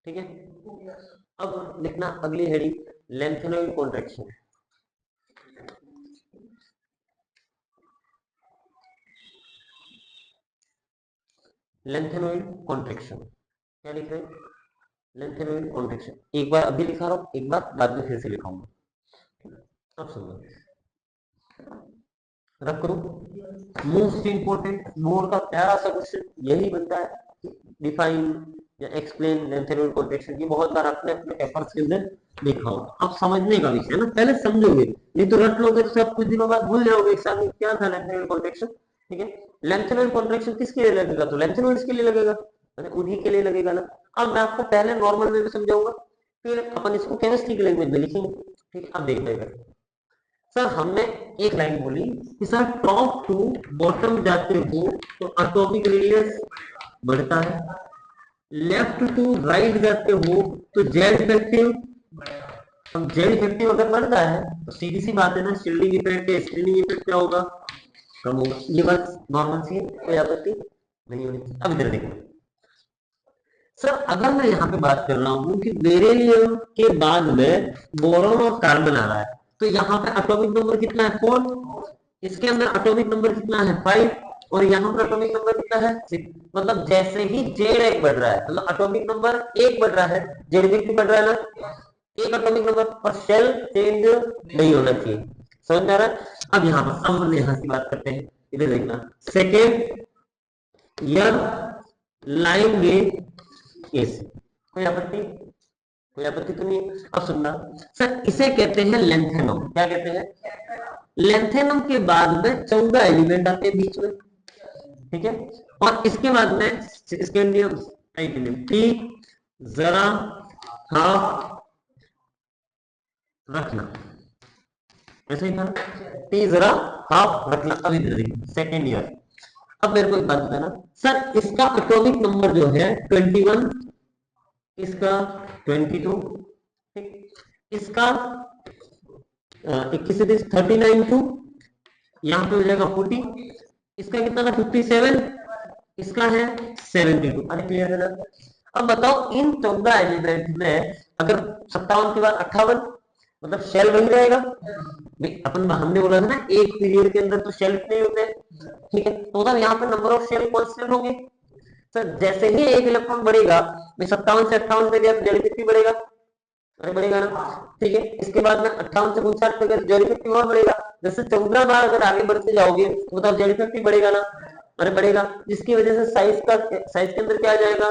ठीक है, अब लिखना अगली heading lanthanoid contraction. Lanthanoid contraction क्या लिख रहे हैं? Lanthanoid contraction. एक बार अभी लिखा रहा हूं, एक बार बाद में फिर से लिखाऊंगा। अब सुनो, रख करूं। मोस्ट इंपोर्टेंट बोर्ड का प्यारा सा क्वेश्चन यही बनता है, डिफाइन या एक्सप्लेन लेंथेनोइड कॉन्ट्रैक्शन। ये बहुत बार आपने अपने पेपर्स के अंदर देखा होगा। अब समझने का विषय है ना, पहले समझोगे, नहीं तो रट लोगे तो सब कुछ दिनों बाद भूल जाओगे एग्जाम में क्या था लेंथेनोइड कॉन्ट्रैक्शन। ठीक है, लेंथेनोइड कॉन्ट्रैक्शन किसके लिए लगेगा? तो लेंथेनोइड्स के लिए लगेगा, उन्हीं के लिए लगेगा ना। अब मैं आपको पहले नॉर्मल वे में समझाऊंगा, फिर अपन इसको केमिस्ट्री की लैंग्वेज में लिखेंगे। ठीक है, अब देखिएगा सर, हमने एक लाइन बोली कि सर टॉप टू बॉटम जाते हो तो एटॉमिक रेडियस बढ़ता है, लेफ्ट टू राइट जाते हो तो जेड इफेक्टिव। अब जेड इफेक्टिव अगर बढ़ता है तो सीधी सी बात है ना, शील्डिंग इफेक्ट या स्क्रीनिंग इफेक्ट क्या होगा? कम होगा। ये बात नॉर्मल सी है, कोई आपत्ति नहीं होगी। अब इधर देखो सर, अगर मैं यहाँ पे बात कर रहा हूँ कि बेरिलियम के बाद में बोरॉन और कार्बन आ रहा है, तो यहाँ पे एटॉमिक नंबर कितना है? 4। इसके अंदर एटॉमिक नंबर कितना है? 5। और यहाँ पर एटॉमिक नंबर कितना है? 6। मतलब जैसे ही जेड एक बढ़ रहा है, मतलब एटॉमिक नंबर एक बढ़ रहा है, जेड भी क्यों बढ़ रहा है ना, एक एटॉमिक नंबर पर सेल चेंज नहीं होना चाहिए। समझ में आ रहा है? अब यहाँ पर अब यहाँ की बात करते हैं, इधर देखना, सेकेंड ईयर लाएंगे कैसे? कोई आपत्ति? कोई आपत्ति तो नहीं? अब सुनना सर, इसे कहते हैं लेंथेनम। क्या कहते हैं? लेंथेनम के बाद में 14 एलिमेंट आते हैं बीच में। ठीक है, और इसके बाद में स्कैंडियम टाइटेनियम। टी जरा हाफ रखना, ऐसे ही था, टी जरा हाफ रखना। अभी सेकेंड ईयर। अब मेरे को एक बात बताना सर, इसका एटॉमिक नंबर जो है 21, इसका 22, ठीक, इसका 21 से 39 टू यहाँ पे हो जाएगा 40, इसका कितना था 57, इसका है 72। अरे क्लियर है ना? अब बताओ इन 14 एलिमेंट में अगर 57 के बाद 58, मतलब शेल वही रहेगा। अपन हमने बोला था ना एक पीरियड के अंदर तो शेल नहीं होते। ठीक है, तो मतलब यहाँ पे नंबर ऑफ शेल कॉन्स्टेंट होंगे। सर जैसे ही एक इलेक्ट्रॉन बढ़ेगा, 57 से 58 पे गया तो जेड कितनी बढ़ेगा? अरे बढ़ेगा ना। ठीक है, इसके बाद में 58 से 59 पे गया तो जेड कितनी और बढ़ेगा। जैसे 14 बार अगर आगे बढ़ते जाओगे तो मतलब जेड कितनी बढ़ेगा ना। अरे बढ़ेगा, जिसकी वजह से साइज के अंदर क्या आ जाएगा?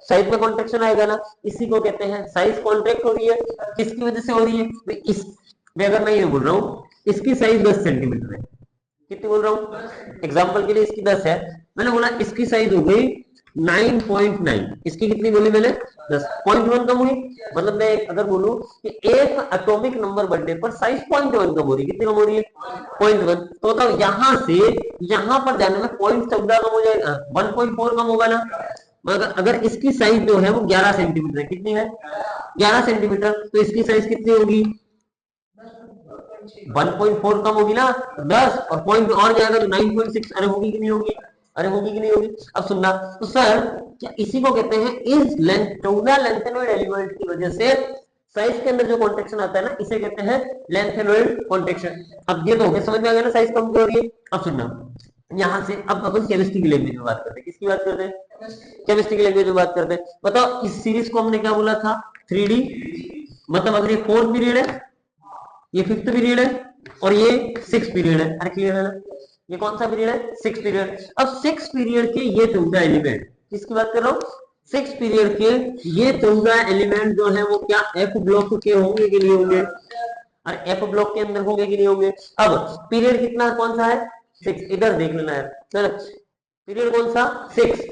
साइज में कॉन्ट्रैक्शन आएगा ना। इसी को कहते हैं साइज कॉन्ट्रैक्ट हो रही है। किसकी वजह से हो रही है? इस अगर मैं ये बोल रहा हूँ इसकी साइज 10 सेंटीमीटर है, कितनी बोल रहा हूँ? एग्जाम्पल के लिए इसकी 10 है, मैंने बोला इसकी साइज हो गई 9.9, इसकी कितनी बोली मैंने? 10, 0.1 कम हुई। मतलब मैं अगर बोलूं कि एक एटॉमिक नंबर बढ़ने पर साइज 0.1 कम हो रही है, कितनी कम हो रही है? 0.1। तो मतलब यहां से यहां पर जाने में 0.14 कम हो जाएगा, 1.4 कम होगा ना। मगर अगर इसकी साइज जो है वो 11 सेंटीमीटर है, कितनी है? 11 सेंटीमीटर, तो इसकी साइज कितनी होगी? 1.4 कम होगी ना, 10 और पॉइंट और जाएगा तो 9.6। अरे होगी कि नहीं होगी? अरे होगी कि नहीं होगी? अब सुनना तो सर, क्या इसी को कहते हैं इस लेंथेनोइड एलिमेंट की वजह से साइज के अंदर जो कॉन्ट्रैक्शन आता है ना, इसे कहते हैं लेंथेनोइड कॉन्ट्रैक्शन। अब ये तो हो गया, समझ में आ गया ना साइज कम क्यों हो रही है? अब सुनना, यहां से अब अपन केमिस्ट्री की लैंग्वेज में बात करते हैं। किसकी बात करते हैं? केमिस्ट्री की लैंग्वेज में बात करते हैं। बताओ इस सीरीज को हमने क्या बोला था? 3D। मतलब अगर ये 4th पीरियड है, ये 5th पीरियड है और ये 6th पीरियड है। अरे क्लियर है ना? ये कौन सा पीरियड है? 6th period. अब 6th पीरियड के ये 14 एलिमेंट, किसकी बात कर रहा हूँ? 6th पीरियड के ये 14 एलिमेंट जो है वो क्या एफ ब्लॉक के होंगे कि नहीं होंगे? और एफ ब्लॉक के अंदर होंगे कि नहीं होंगे? अब पीरियड कितना कौन सा है? 6। इधर देख लेना है सर, पीरियड कौन सा? 6,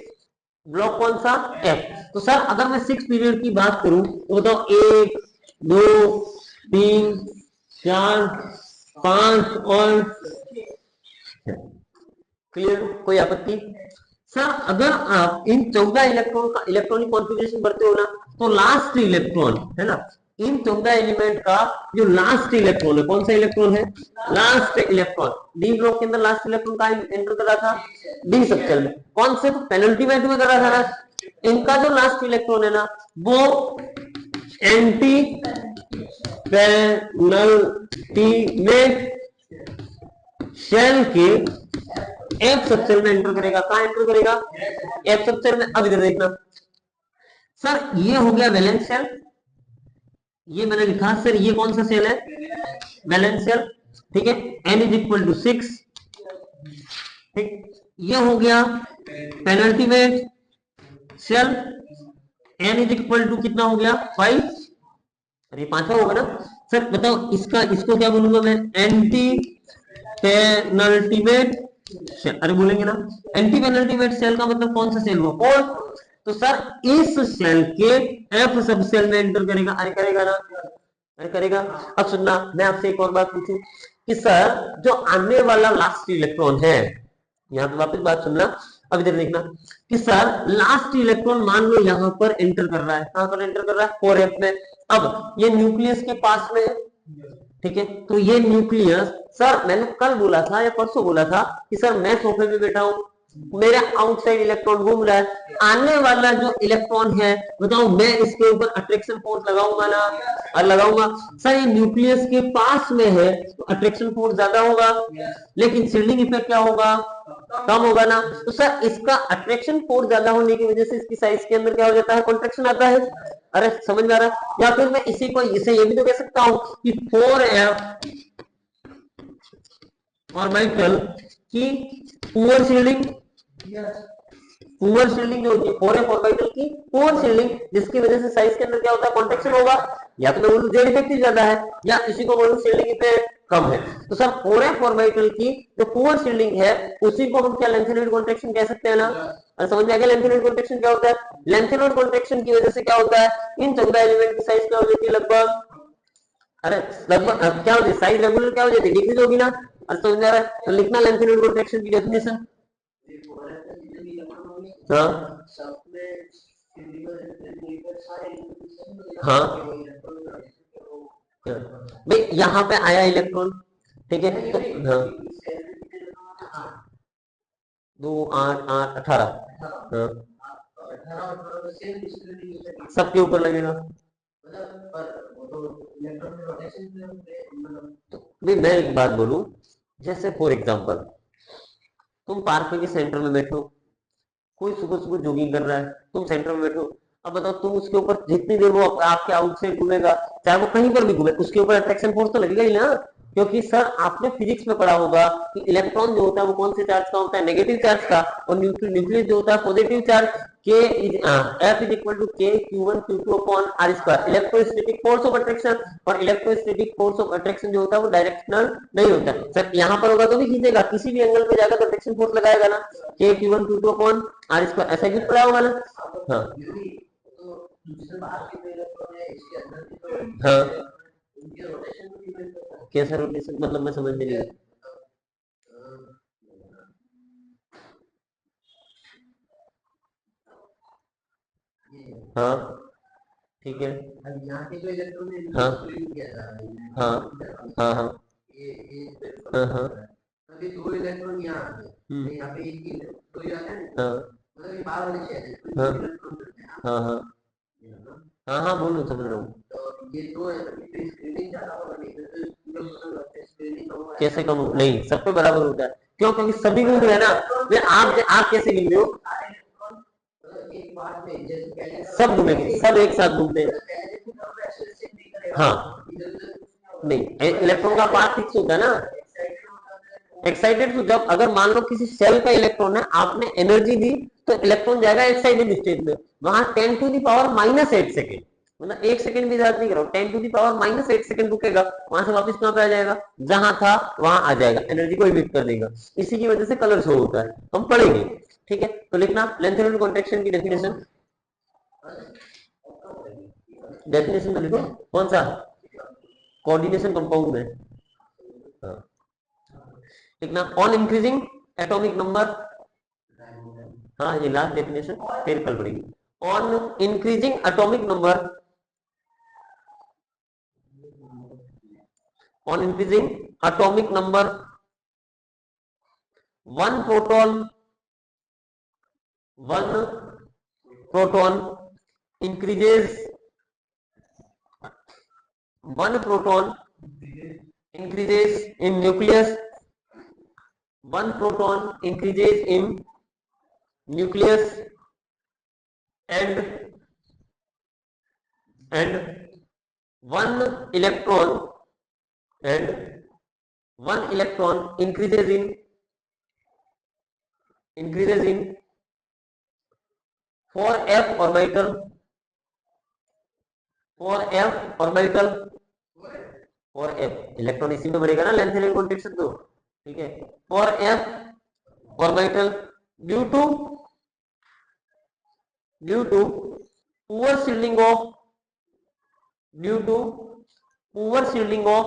ब्लॉक कौन सा? एफ। तो सर अगर मैं 6 पीरियड की बात करूं तो बताओ 1 2 3 4 5 और क्लियर? कोई आपत्ति? सर अगर आप इन 14 इलेक्ट्रॉन का इलेक्ट्रॉनिक कॉन्फ़िगरेशन बढ़ते हो ना, तो लास्ट इलेक्ट्रॉन है ना, इन 14 एलिमेंट का जो लास्ट इलेक्ट्रॉन है, कौन सा इलेक्ट्रॉन है? लास्ट इलेक्ट्रॉन डी ब्लॉक के अंदर लास्ट इलेक्ट्रॉन का एंटर कर रहा था डी सबशेल में। कौन से? पेनल्टी वेट में कर रहा था ना। इनका जो लास्ट इलेक्ट्रॉन है ना वो एंटी पेनल्टीमेट शेल के एफ स्ट्रक्चर में एंटर करेगा। कहां एंटर करेगा? एफ स्ट्रक्चर में। अब इधर देखना सर, ये हो गया वैलेंस शेल, ये मैंने लिखा सर ये कौन सा सेल है? Valence shell. ठीक है, n इज इक्वल टू 6। ठीक, ये हो गया penultimate shell, n is equal to कितना हो गया? 5। अरे 5 होगा ना सर? बताओ इसका, इसको क्या बोलूंगा मैं? Anti penultimate shell. अरे बोलेंगे ना, एंटी पेनल्टीमेट शेल का मतलब कौन सा सेल हुआ? फोर। तो सर इस सेल के एफ सब सेल में एंटर करेगा। अरे करेगा ना? अरे करेगा। अब सुनना, मैं आपसे एक और बात पूछूं कि सर जो आने वाला लास्ट इलेक्ट्रॉन है, यहां पे वापस बात सुनना, अब इधर देखना कि सर लास्ट इलेक्ट्रॉन मान लो यहां पर एंटर कर रहा है। कहां पर एंटर कर रहा है? 4f में। अब ये न्यूक्लियस के पास में है। ठीक है, तो ये न्यूक्लियस, सर मैंने कल बोला था या परसों बोला था कि सर मैं सोफे पे बैठा हूं, मेरा आउटसाइड इलेक्ट्रॉन घूम रहा है, आने वाला जो इलेक्ट्रॉन है बताओ मैं इसके ऊपर अट्रैक्शन फोर्स लगाऊंगा ना? और लगाऊंगा। सर ये न्यूक्लियस के पास में है तो अट्रैक्शन फोर्स ज्यादा होगा, लेकिन शील्डिंग इफेक्ट क्या होगा? कम होगा ना? तो सर इसका अट्रैक्शन फोर्स ज्यादा होने की वजह से इसकी साइज के अंदर क्या हो जाता है? कॉन्ट्रैक्शन आता है। अरे समझ में आ रहा है? या फिर मैं इसी को इसे ये भी तो कह सकता हूं कि 4f ऑर्बिटल की पुअर शील्डिंग, पुअर शील्डिंग जो होती है 4f ऑर्बिटल की पुअर शील्डिंग, जिसकी वजह से साइज के अंदर क्या होता है? कॉन्ट्रैक्शन होगा। या तो मैं बोलूं जेड इफेक्टिव ज्यादा है, या इसी को बोलूं शील्डिंग इफेक्ट कम है। तो सर 4f ऑर्बिटल की जो पुअर शील्डिंग है उसी को हम क्या लेंथेनॉइड कॉन्ट्रैक्शन कह सकते हैं ना? और समझ में आ गया लेंथेनॉइड कॉन्ट्रैक्शन क्या होता है? लेंथेनॉइड कॉन्ट्रैक्शन की वजह से क्या होता है? इन चौदह एलिमेंट की साइज क्या हो जाती है? लगभग, अरे लगभग क्या होती है? साइज रेगुलर क्या हो जाती है? डिक्रीज होगी ना? और समझ में आ रहा है? तो लिखना लेंथेनॉइड कॉन्ट्रैक्शन की डेफिनेशन। हाँ हाँ भाई, यहाँ पे आया इलेक्ट्रॉन। ठीक है, तो हाँ 2 8 8 18, हाँ सबके ऊपर लगेगा। तो भाई मैं एक बात बोलूं, जैसे फॉर एग्जांपल तुम पार्क के सेंटर में बैठो, कोई सुबह सुबह जॉगिंग कर रहा है, तुम सेंटर में बैठो, अब बताओ तुम उसके ऊपर जितनी देर वो आपके आउटसाइड घूमेगा, चाहे वो कहीं पर भी घूमे, उसके ऊपर अट्रैक्शन फोर्स तो लगेगा ही ना। क्योंकि सर आपने फिजिक्स में पढ़ा होगा कि इलेक्ट्रॉन जो होता है वो कौन से चार्ज का होता है? नेगेटिव चार्ज का। और न्यूक्लियस जो होता है positive charge. K F is equal to K Q1 Q2 upon R square. Electrostatic force of attraction, और इलेक्ट्रोस्टैटिक फोर्स ऑफ अट्रैक्शन जो होता है वो डायरेक्शनल नहीं होता है। सर यहाँ पर होगा तो भी खींचेगा, किसी भी एंगल पे जाकर तो अट्रैक्शन फोर्स लगाएगा ना, के Q1 Q2 upon R square. ऐसा कुछ पढ़ा होगा ना? हाँ हाँ, कैसा रोटेशन मतलब? मैं समझ नहीं। हाँ ठीक है, हाँ हाँ हाँ हाँ हाँ हाँ हाँ हाँ हाँ हाँ हाँ बोलो, समझ रहा हूँ। कैसे कम नहीं, सब पे बराबर होता है। क्यों? क्योंकि सभी घूम रहे हैं ना। फिर आप कैसे गिन रहे हो? सब घूमेंगे, सब एक साथ घूमते हैं। हाँ नहीं, इलेक्ट्रॉन का पाथ फिक्स होता है ना। एक्साइटेड तो जब, अगर मान लो किसी सेल का इलेक्ट्रॉन है, आपने एनर्जी दी तो इलेक्ट्रॉन जाएगा एक्साइटेड स्टेट में, वहां 10⁻⁻⁸ मतलब 1 सेकंड भी ज्यादा नहीं करो, 10⁻⁻⁸ रुकेगा, वहां से वापस कहां पे आ जाएगा? जहां था वहां आ जाएगा, एनर्जी को इमिट कर देगा। इसी की वजह से कलर शो होता है, हम पढ़ेंगे। ठीक है, तो लिखना लेंथेनॉइड कॉन्ट्रैक्शन की डेफिनेशन। डेफिनेशन में लिखो, कौन सा? कोऑर्डिनेशन कंपाउंड में। हाँ लिखना, ऑन इंक्रीजिंग एटॉमिक नंबर। हाँ ये लास्ट डेफिनेशन फिर कल पड़ेगी। On increasing atomic number, on increasing atomic number, one proton one proton increases, one proton increases in nucleus, one proton increases in nucleus, and one electron and one electron increases in 4f orbital, 4f orbital, 4f electron इसी में बढ़ेगा ना लेंथ एंड कॉन्ट्रैक्शन तो, ठीक है, 4f orbital due to poor shielding of, due to poor shielding of,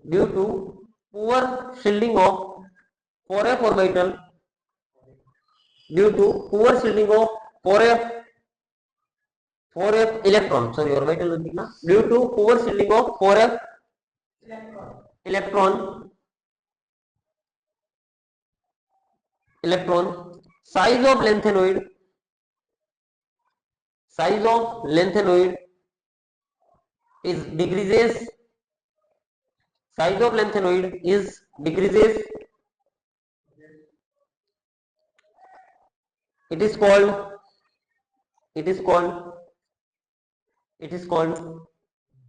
due to poor shielding of 4f orbital, due to poor shielding of 4f electron, sorry orbital लिखना, due to poor shielding of 4f electron, size of lanthanoid, size of lanthanoid is decreases, size of lanthanoid is decreases, it is called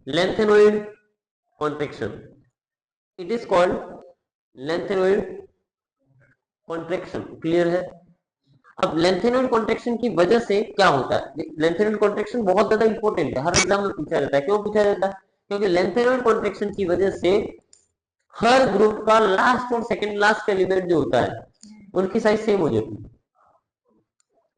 lanthanoid contraction, it is called lanthanoid contraction, clear है। अब लेंथेनोइड कॉन्ट्रैक्शन की वजह से क्या होता है, लेंथेनोइड कॉन्ट्रैक्शन बहुत ज्यादा इंपॉर्टेंट है, हर एग्जाम में पूछा जाता है। क्यों पूछा जाता है? क्योंकि लेंथेनोइड कॉन्ट्रैक्शन की वजह से हर ग्रुप का लास्ट और सेकंड लास्ट एलिमेंट जो होता है उनकी साइज सेम हो जाती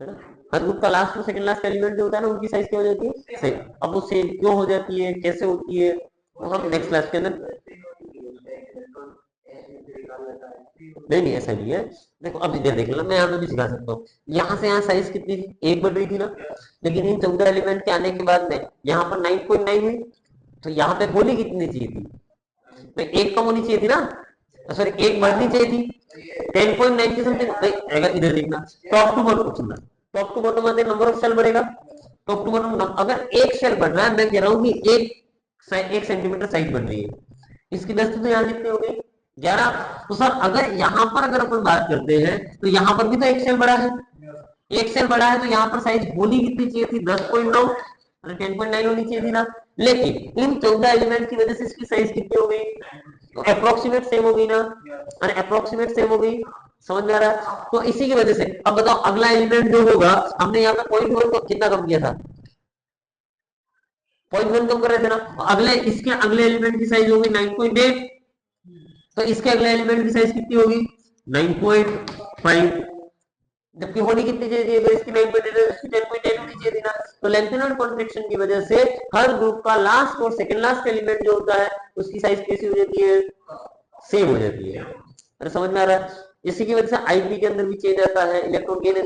है ना। हर ग्रुप का लास्ट और सेकंड लास्ट एलिमेंट जो होता है ना उनकी साइज क्या हो जाती है, सेम। अब वो सेम क्यों हो जाती है, कैसे होती है, वो हम नेक्स्ट क्लास के अंदर, नहीं ऐसा नहीं है। देखो अब इधर देख लो, मैं यहाँ पे भी सिखा सकता हूँ। यहाँ से यहाँ साइज कितनी थी, एक बढ़ रही थी ना, लेकिन इन 14 एलिमेंट के आने के बाद में यहाँ पर 9.9 हुई, तो यहाँ पे होनी कितनी चाहिए थी, तो एक कम होनी चाहिए थी ना, सॉरी एक बढ़नी चाहिए थी 10.9 की समथिंग। अगर इधर देखना टॉप टू बॉटम सुनना, टॉप टू बॉटम आते नंबर ऑफ सेल बढ़ेगा, टॉप टू बॉटम अगर एक सेल बढ़ रहा है, मैं कह रहा हूँ कि एक सेंटीमीटर साइज बढ़ रही है, इसकी दस्ती तो यहाँ कितनी हो गई 11। तो सर अगर यहाँ पर अगर अपन बात करते हैं तो यहाँ पर भी तो एक सेल बड़ा है, एक सेल बड़ा है, तो यहाँ पर साइज होनी कितनी चाहिए थी 10.9, 10.9 होनी चाहिए थी ना। लेकिन इन 14 एलिमेंट की वजह से इसकी साइज कितनी हो गई, तो अप्रोक्सीमेट सेम हो गई ना, और अप्रोक्सीमेट सेम हो गई, समझ में आ रहा है। तो इसी की वजह से अब बताओ अगला एलिमेंट जो होगा, हमने यहाँ पे पॉइंट वन को कितना कम किया था, पॉइंट वन कम कर रहे थे ना, अगले इसके अगले एलिमेंट की साइज होगी 9.8, तो इसके अगले एलिमेंट की साइज कितनी होगी 9.5, जबकि होनी कितनी चाहिए, अगर इसकी 9.8 इसकी 10.8 होनी चाहिए थी ना। तो लेंथेनोइड कॉन्ट्रैक्शन की वजह से हर ग्रुप का लास्ट और सेकंड लास्ट एलिमेंट जो होता है उसकी साइज कैसी हो जाती है, सेम हो जाती है। अरे समझ में आ रहा है। इसी की वजह से आईपी के अंदर भी चेंज आता है, इलेक्ट्रॉन गेन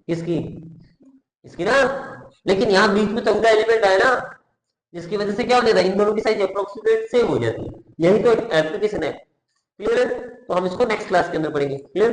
इसकी इसकी ना, लेकिन यहाँ बीच में 14 एलिमेंट आए ना, जिसकी वजह से क्या हो जाता है, इन दोनों की साइज अप्रोक्सीमेट सेम हो जाती है। यही तो एप्लीकेशन है, क्लियर है। तो हम इसको नेक्स्ट क्लास के अंदर पढ़ेंगे, क्लियर।